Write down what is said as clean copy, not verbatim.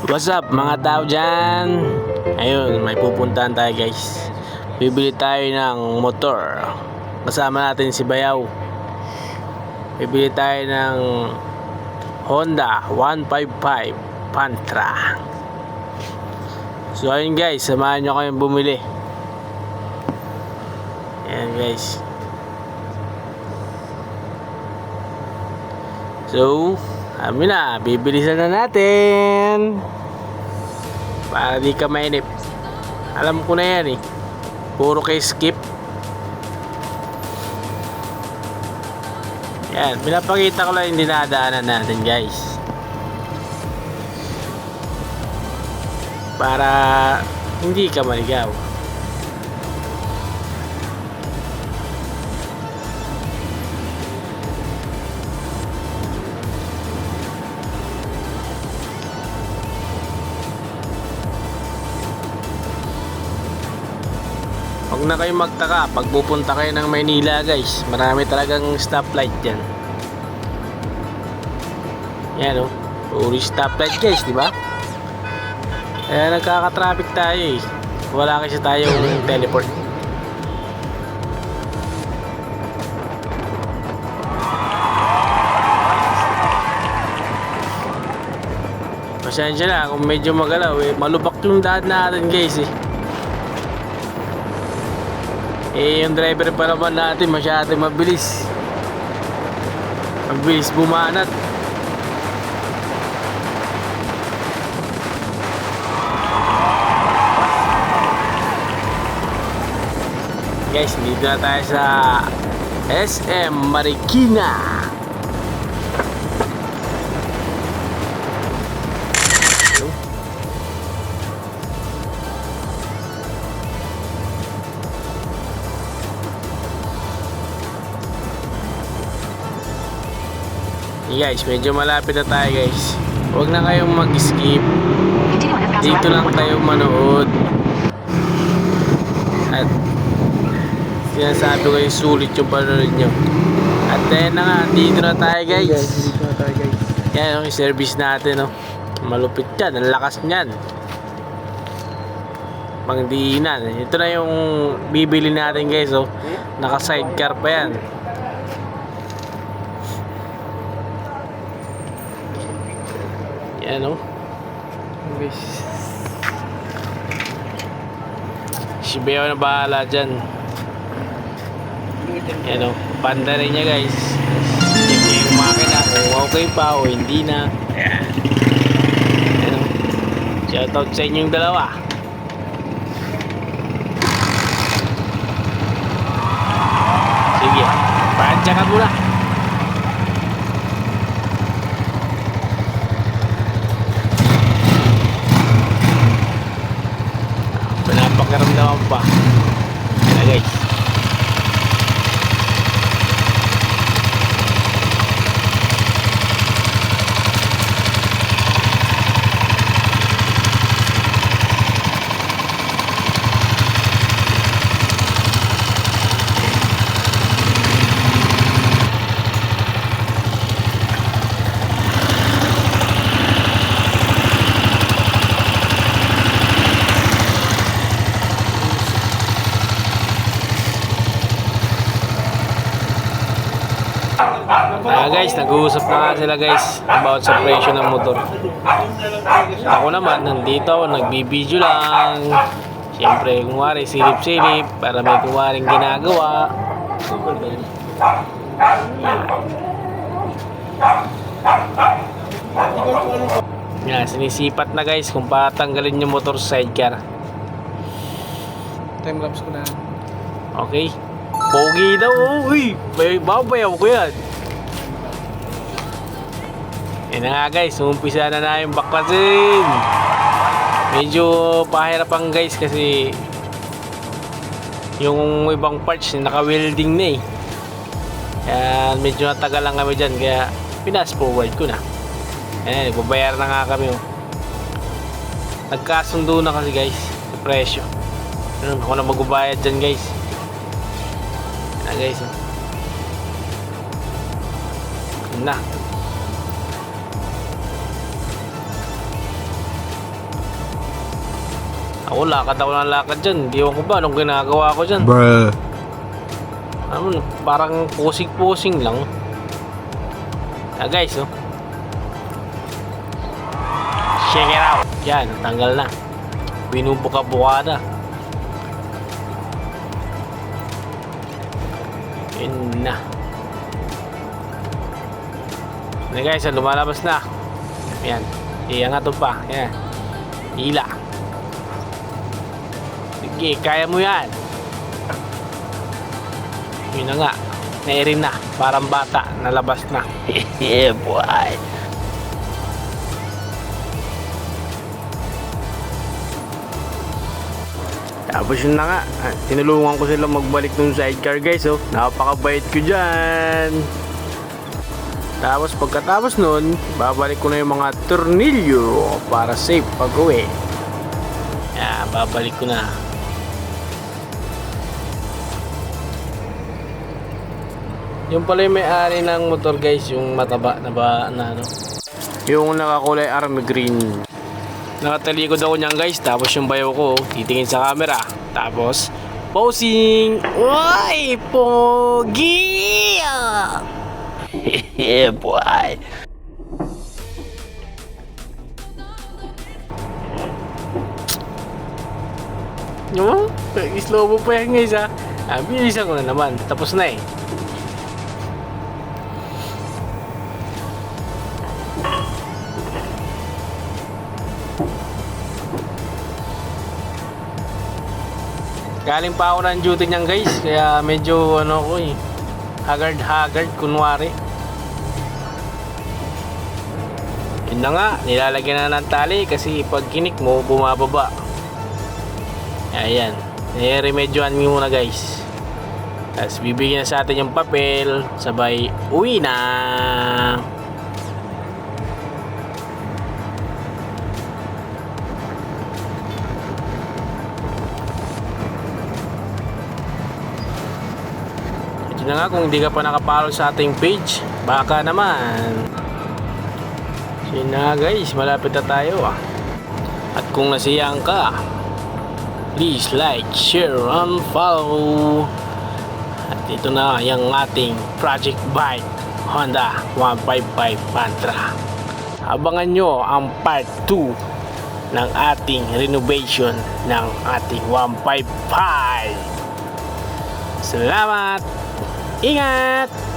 What's up mga tao dyan? Ayun, may pupuntahan tayo guys. Bibili tayo ng motor. Kasama natin si Bayaw. Bibili tayo ng Honda 155 Pantra. So ayun guys, samahan nyo kayong bumili. Ayan guys. So kami na, bibilisan na natin para di ka mainip. Alam ko na yan eh. Puro kay skip. Yan, pinapakita ko lang yung dinadaanan natin guys, para hindi ka maligaw. Huwag na kayong magtaka pag pupunta kayo ng Maynila guys, marami talagang stoplight dyan. Yan o, puro stoplight guys, diba? Kaya nagkaka-traffic tayo eh. Wala kasi tayong teleport. Pasensya na kung medyo magalaw eh, malubak yung daan natin guys eh. Yung driver pa naman natin masyadong mabilis bumanat. Guys, dito na tayo sa SM Marikina. Guys, medyo malapit na tayo guys. Huwag na kayong mag-skip. Dito lang tayo manood. At sinasabi ko yung sulit yung panonood nyo. At then na nga, dito na tayo guys. Yan yung service natin. Malupit yan, ang lakas nyan. Pangdiinan. Ito na yung bibili natin guys. Naka sidecar pa yan. Yan si Beo na bahala dyan. Yan panda rin niya guys. Check yung makina kung okay pa o hindi na. Yan shoutout sa inyong dalawa. Sige, padya ka muna. Pinapakaramdaman pa. Yan guys. Guys, nag-uusap na nga sila guys about sa presyo ng motor. Ako naman, nandito ako, nagbibideo lang. Siyempre, kumwari, silip-silip para may kumwaring ginagawa. Yan, sinisipat na guys kung patanggalin yung motor sa sidecar. Timelapse ko na. Okay. Pogi daw. Uy, babayaw ko yan. Yan na nga guys, umpisa na yung baklasin. Medyo pahirapan guys kasi yung ibang parts naka-welding na eh. Kaya medyo natagal lang kami dyan, kaya pinas forward ko na. Ayan, nagbabayar na nga kami. Nagkasundo na kasi guys sa presyo. Ako na magbabayad dyan guys. Yan na guys. Na. Ako lakad ako ng lakad dyan. Hindi ko ba anong ginagawa ko dyan. Bruh. Ano, parang pusing-pusing lang. Guys, oh. Check it out. Yan, tanggal na. Binubuka-buka na. Yun na. Yan guys, lumalabas na. Yan. Iangat to pa. Yan. Hila. Sige, kaya mo yan. Yun na nga. Nairin na. Parang bata. Nalabas na. Yeah, boy. Tapos yun na nga. Tinulungan ko sila magbalik nung sidecar guys. Oh. Napakabait ko dyan. Tapos pagkatapos nun, babalik ko na yung mga tornilyo para safe pag uwi. Yan, babalik ko na. Yung pala yung may-ari ng motor guys, yung mataba na ba na ano. Yung nakakulay army green. Nakatalikod ako niyan guys, tapos yung bayaw ko titingin sa camera. Tapos posing. Uy, pogi! Yeah, boy. No? Slow mo pa yan guys ha. Bilisan ko na naman. Tapos na eh. Galing pa ako ng duty niyan guys. Kaya medyo ano ko eh. Haggard kunwari. Yun na nga, nilalagyan na ng tali kasi pag kinik mo, bumababa. Ayan, nire-remedyohan mo muna guys. Tapos bibigyan na sa atin yung papel, sabay uwi na. Ito na nga, kung hindi ka pa nakapalo sa ating page, baka naman. Yun na guys, malapit na tayo ah. At kung nasiyang ka, please like, share, and follow. At ito na yung ating project bike Honda 155 Pantra. Abangan nyo ang part 2 ng ating renovation ng ating 155. Salamat! Ingat!